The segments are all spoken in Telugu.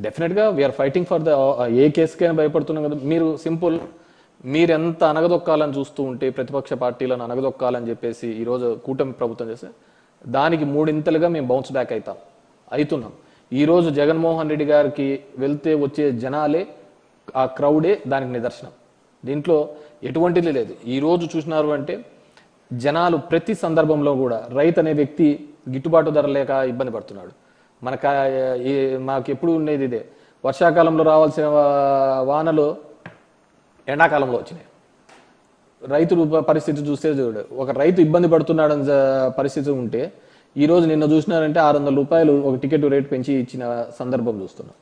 డెఫినెట్గా వీఆర్ ఫైటింగ్ ఫర్ ద ఏ కేసుకైనా భయపడుతున్నాం కదా. మీరు సింపుల్, మీరెంత అనగదొక్కాలని చూస్తూ ఉంటే ప్రతిపక్ష పార్టీలను అనగదొక్కాలని చెప్పేసి ఈరోజు కూటమి ప్రభుత్వం చేస్తే దానికి మూడింతలుగా మేము బౌన్స్ బ్యాక్ అవుతున్నాం. ఈరోజు జగన్మోహన్ రెడ్డి గారికి వెళ్తే వచ్చే జనాలే, ఆ క్రౌడే దానికి నిదర్శనం. దీంట్లో ఎటువంటిది లేదు. ఈరోజు చూసినారు అంటే జనాలు ప్రతి సందర్భంలో కూడా రైతు అనే వ్యక్తి గిట్టుబాటు ధర లేక ఇబ్బంది పడుతున్నాడు. మాకు ఎప్పుడు ఉండేది ఇదే, వర్షాకాలంలో రావాల్సిన వానలు ఎండాకాలంలో వచ్చినాయి. రైతు పరిస్థితి చూస్తే చూడు, ఒక రైతు ఇబ్బంది పడుతున్నాడని పరిస్థితి ఉంటే ఈరోజు నిన్న చూసినారంటే 600 రూపాయలు ఒక టికెట్ రేటు పెంచి ఇచ్చిన సందర్భం చూస్తున్నాం.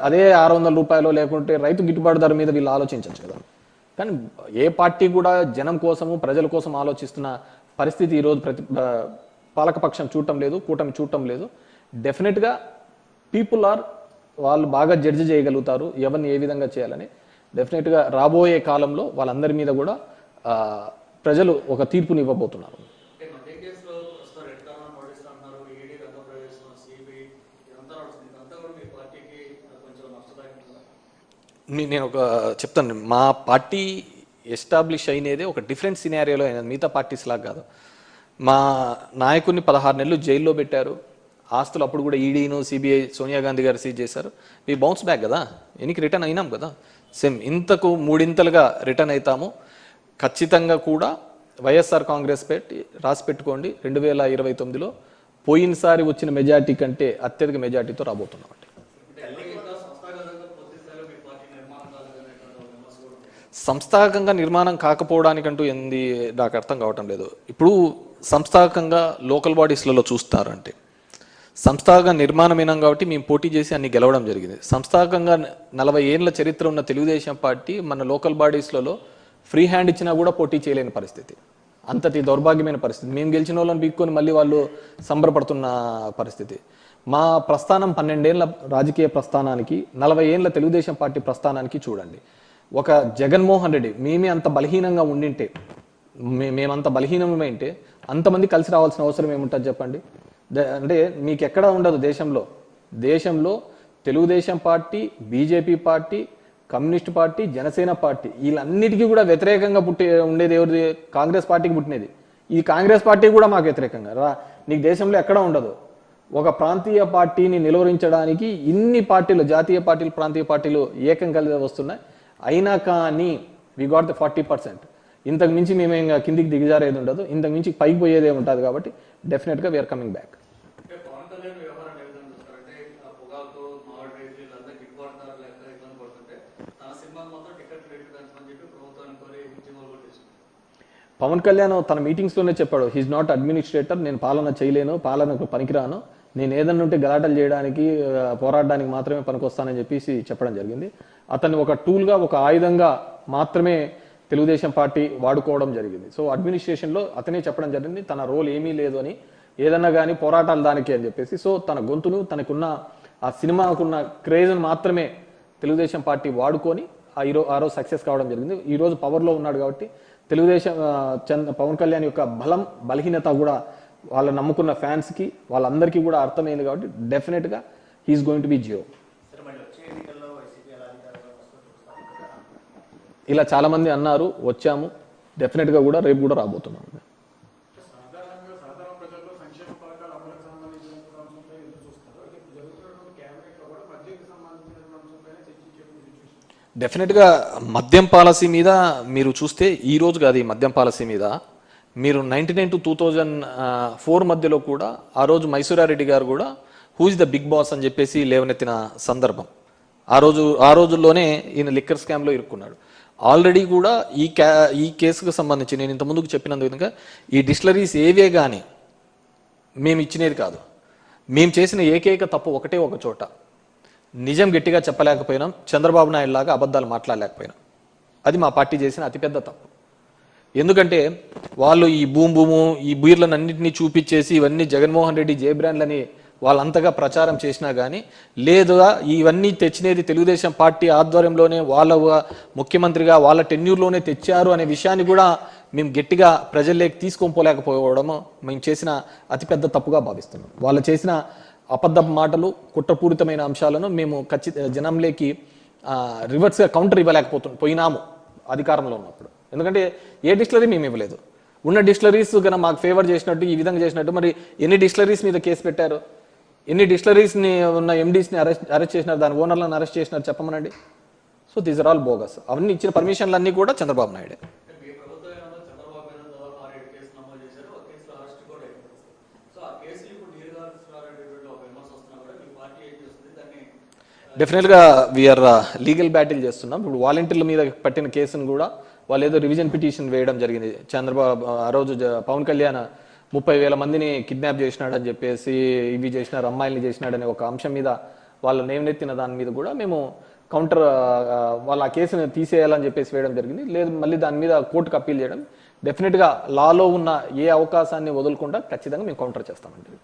అదే 600 రూపాయలు లేకుంటే రైతు గిట్టుబాటు ధర మీద వీళ్ళు ఆలోచించవచ్చు కదా. కానీ ఏ పార్టీ కూడా జనం కోసము ప్రజల కోసం ఆలోచిస్తున్న పరిస్థితి ఈరోజు పాలకపక్షం చూడటం లేదు, కూటమి చూడటం లేదు. డెఫినెట్గా వాళ్ళు బాగా జడ్జి చేయగలుగుతారు ఎవరిని ఏ విధంగా చేయాలని. డెఫినెట్గా రాబోయే కాలంలో వాళ్ళందరి మీద కూడా ప్రజలు ఒక తీర్పుని ఇవ్వబోతున్నారు. నేను ఒక చెప్తాను, మా పార్టీ ఎస్టాబ్లిష్ అయినదే ఒక డిఫరెంట్ సినారియోలో అయినది, మిగతా పార్టీస్ లాగా కాదు. మా నాయకుడిని 16 నెలలు జైల్లో పెట్టారు. ఆస్తులు అప్పుడు కూడా ఈడీను సిబిఐ సోనియా గాంధీ గారు సీజ్ చేశారు. మీ బౌన్స్ బ్యాక్ కదా, ఎనికి రిటర్న్ అయినాం కదా. సేమ్ ఇంతకు మూడింతలుగా రిటర్న్ అవుతాము. ఖచ్చితంగా కూడా వైఎస్ఆర్ కాంగ్రెస్ రాసి పెట్టుకోండి, 2029లో పోయినసారి వచ్చిన మెజార్టీ కంటే అత్యధిక మెజార్టీతో రాబోతున్నాం. సంస్థాగతంగా నిర్మాణం కాకపోవడానికంటూ ఏంది నాకు అర్థం కావటం లేదు. ఇప్పుడు సంస్థాగతంగా లోకల్ బాడీస్లలో చూస్తారంటే సంస్థాగత నిర్మాణమైనాం కాబట్టి మేము పోటీ చేసి అన్ని గెలవడం జరిగింది. సంస్థాగతంగా 40 ఏళ్ల చరిత్ర ఉన్న తెలుగుదేశం పార్టీ మన లోకల్ బాడీస్లలో ఫ్రీ హ్యాండ్ ఇచ్చినా కూడా పోటీ చేయలేని పరిస్థితి, అంతటి దౌర్భాగ్యమైన పరిస్థితి. మేము గెలిచిన వాళ్ళని పీక్కొని మళ్ళీ వాళ్ళు సంబరపడుతున్న పరిస్థితి. మా ప్రస్థానం 12 ఏళ్ల రాజకీయ ప్రస్థానానికి 40 ఏళ్ల తెలుగుదేశం పార్టీ ప్రస్థానానికి చూడండి. ఒక జగన్మోహన్ రెడ్డి మేమే అంత బలహీనంగా ఉండింటే, మేమంత బలహీనమైంటే అంతమంది కలిసి రావాల్సిన అవసరం ఏముంటుంది చెప్పండి. అంటే మీకు ఎక్కడా ఉండదు దేశంలో Telugu Desam party, BJP party, communist party, Janasena party వీళ్ళన్నిటికీ కూడా వ్యతిరేకంగా ఉండేది ఎవరిది? కాంగ్రెస్ పార్టీకి పుట్టినది. ఈ కాంగ్రెస్ పార్టీ కూడా మాకు వ్యతిరేకంగా నీకు దేశంలో ఎక్కడా ఉండదు. ఒక ప్రాంతీయ పార్టీని నిలువరించడానికి ఇన్ని పార్టీలు, జాతీయ పార్టీలు, ప్రాంతీయ పార్టీలు ఏకం కలిసి వస్తున్నాయి. అయినా కానీ వి గాట్ ద 40%. ఇంతకు మించి మేము ఇంకా కిందికి దిగజారేది ఉండదు, ఇంతకు మించి పైకి పోయేదే ఉంటుంది. కాబట్టి డెఫినెట్గా we are coming back. Pawan Kalyan తన మీటింగ్స్లోనే చెప్పాడు, హీఈస్ నాట్ అడ్మినిస్ట్రేటర్, నేను పాలన చేయలేను, పాలనకు పనికిరాను, నేను ఏదన్నా ఉంటే గలాటలు చేయడానికి పోరాడడానికి మాత్రమే పనికొస్తానని చెప్పేసి చెప్పడం జరిగింది. అతన్ని ఒక టూల్గా, ఒక ఆయుధంగా మాత్రమే తెలుగుదేశం పార్టీ వాడుకోవడం జరిగింది. సో అడ్మినిస్ట్రేషన్లో అతనే చెప్పడం జరిగింది తన రోల్ ఏమీ లేదు అని, ఏదన్నా కానీ పోరాటాలు దానికి అని చెప్పేసి. సో తన గొంతును, తనకున్న ఆ సినిమాకున్న క్రేజ్ను మాత్రమే తెలుగుదేశం పార్టీ వాడుకొని ఆ రోజు సక్సెస్ కావడం జరిగింది. ఈరోజు పవర్లో ఉన్నాడు కాబట్టి తెలుగుదేశం పవన్ కళ్యాణ్ యొక్క బలహీనత కూడా వాళ్ళ నమ్ముకున్న ఫ్యాన్స్కి వాళ్ళందరికీ కూడా అర్థమైంది. కాబట్టి డెఫినెట్గా హీఈస్ గోయింగ్ టు బి జియో. ఇలా చాలా మంది అన్నారు, వచ్చాము. డెఫినెట్గా కూడా రేపు కూడా రాబోతున్నాము. డెఫినెట్గా మద్యం పాలసీ మీద మీరు చూస్తే ఈ రోజు కాదు, ఈ మద్యం పాలసీ మీద మీరు 1999 to 2004 మధ్యలో కూడా ఆ రోజు మైసూరారెడ్డి గారు కూడా who is the big boss అని చెప్పేసి లేవనెత్తిన సందర్భం. ఆ రోజుల్లోనే ఈయన లిక్కర్ స్కామ్లో ఇరుక్కున్నాడు. ఆల్రెడీ కూడా ఈ కేసుకు సంబంధించి నేను ఇంత ముందుకు చెప్పినందుకు విధంగా ఈ డిస్టిలరీస్ ఏవే కానీ మేము ఇచ్చినది కాదు. మేము చేసిన ఏకైక తప్పు ఒకటే ఒక చోట, నిజం గట్టిగా చెప్పలేకపోయినాం, చంద్రబాబు నాయుడు లాగా అబద్ధాలు మాట్లాడలేకపోయినాం. అది మా పార్టీ చేసిన అతిపెద్ద తప్పు. ఎందుకంటే వాళ్ళు ఈ భూము ఈ బీర్లను అన్నింటినీ చూపించేసి ఇవన్నీ జగన్మోహన్ రెడ్డి జే బ్రాండ్లని వాళ్ళంతగా ప్రచారం చేసినా కానీ లేదా ఇవన్నీ తెచ్చినది తెలుగుదేశం పార్టీ ఆధ్వర్యంలోనే, వాళ్ళ ముఖ్యమంత్రిగా వాళ్ళ టెన్యూర్లోనే తెచ్చారు అనే విషయాన్ని కూడా మేము గట్టిగా ప్రజల్లోకి తీసుకొని పోలేకపోవడము మేము చేసిన అతిపెద్ద తప్పుగా భావిస్తున్నాం. వాళ్ళు చేసిన అబద్ధపు మాటలు, కుట్రపూరితమైన అంశాలను మేము జనంలోకి రివర్స్గా కౌంటర్ పోయినాము అధికారంలో ఉన్నప్పుడు. ఎందుకంటే ఏ డిస్టిలరీ మేము ఇవ్వలేదు. ఉన్న డిస్టిలరీస్ కన్నా మాకు ఫేవర్ చేసినట్టు ఈ విధంగా చేసినట్టు మరి ఎన్ని డిస్టిలరీస్ మీద కేసు పెట్టారు, ఎన్ని డిస్టిలరీస్ని ఉన్న ఎండీస్ని అరెస్ట్ చేసినారు, దాని ఓనర్లను అరెస్ట్ చేసినారు చెప్పమనండి. So these are all bogus. అవన్నీ ఇచ్చిన పర్మిషన్లు అన్నీ కూడా చంద్రబాబు నాయుడే. డెఫినెట్గా వీఆర్ లీగల్ బ్యాటిల్ చేస్తున్నాం. ఇప్పుడు వాలంటీర్ల మీద పట్టిన కేసును కూడా వాళ్ళు ఏదో రివిజన్ పిటిషన్ వేయడం జరిగింది. చంద్రబాబు ఆ రోజు పవన్ కళ్యాణ్ 30,000 మందిని కిడ్నాప్ చేసినాడని చెప్పేసి, ఇవి చేసినారు, అమ్మాయిల్ని చేసినాడనే ఒక అంశం మీద వాళ్ళ నేమనెత్తిన దాని మీద కూడా మేము కౌంటర్ వాళ్ళ ఆ కేసును తీసేయాలని చెప్పేసి వేయడం జరిగింది. లేదు మళ్ళీ దాని మీద కోర్టుకు అప్పీల్ చేయడం. డెఫినెట్గా లాలో ఉన్న ఏ అవకాశాన్ని వదలకుండా ఖచ్చితంగా మేము కౌంటర్ చేస్తామండి.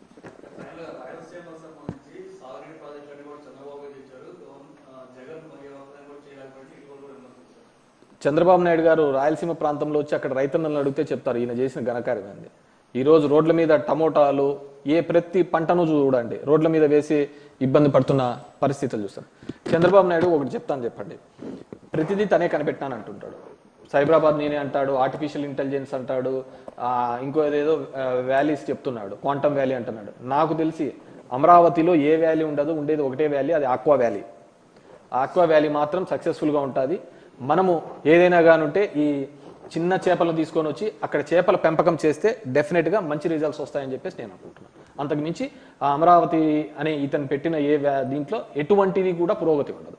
చంద్రబాబు నాయుడు గారు రాయలసీమ ప్రాంతంలో వచ్చి అక్కడ రైతన్నలను అడిగితే చెప్తారు ఈయన చేసిన ఘనకార్యం ఏంది. ఈరోజు రోడ్ల మీద టమోటాలు ప్రతి పంటను చూడండి రోడ్ల మీద వేసి ఇబ్బంది పడుతున్న పరిస్థితులు చూస్తారు. చంద్రబాబు నాయుడు ఒకటి చెప్తాను చెప్పండి, ప్రతిదీ తనే కనిపెట్టాను అంటుంటాడు. సైబరాబాద్ నేనే అంటాడు, ఆర్టిఫిషియల్ ఇంటెలిజెన్స్ అంటాడు, ఇంకో ఏదేదో వ్యాలీస్ చెప్తున్నాడు, క్వాంటమ్ వ్యాలీ అంటున్నాడు. నాకు తెలిసి అమరావతిలో ఏ వ్యాలీ ఉండదు, ఉండేది ఒకటే వ్యాలీ, అది ఆక్వా వ్యాలీ. ఆక్వా వ్యాలీ మాత్రం సక్సెస్ఫుల్గా ఉంటుంది. మనము ఏదైనా కానుంటే ఈ చిన్న చేపలను తీసుకొని వచ్చి అక్కడ చేపల పెంపకం చేస్తే డెఫినెట్గా మంచి రిజల్ట్స్ వస్తాయని చెప్పేసి నేను అనుకుంటున్నాను. అంతకు మించి ఆ అమరావతి అనే ఇతను పెట్టిన దీంట్లో ఎటువంటిది కూడా పురోగతి ఉండదు.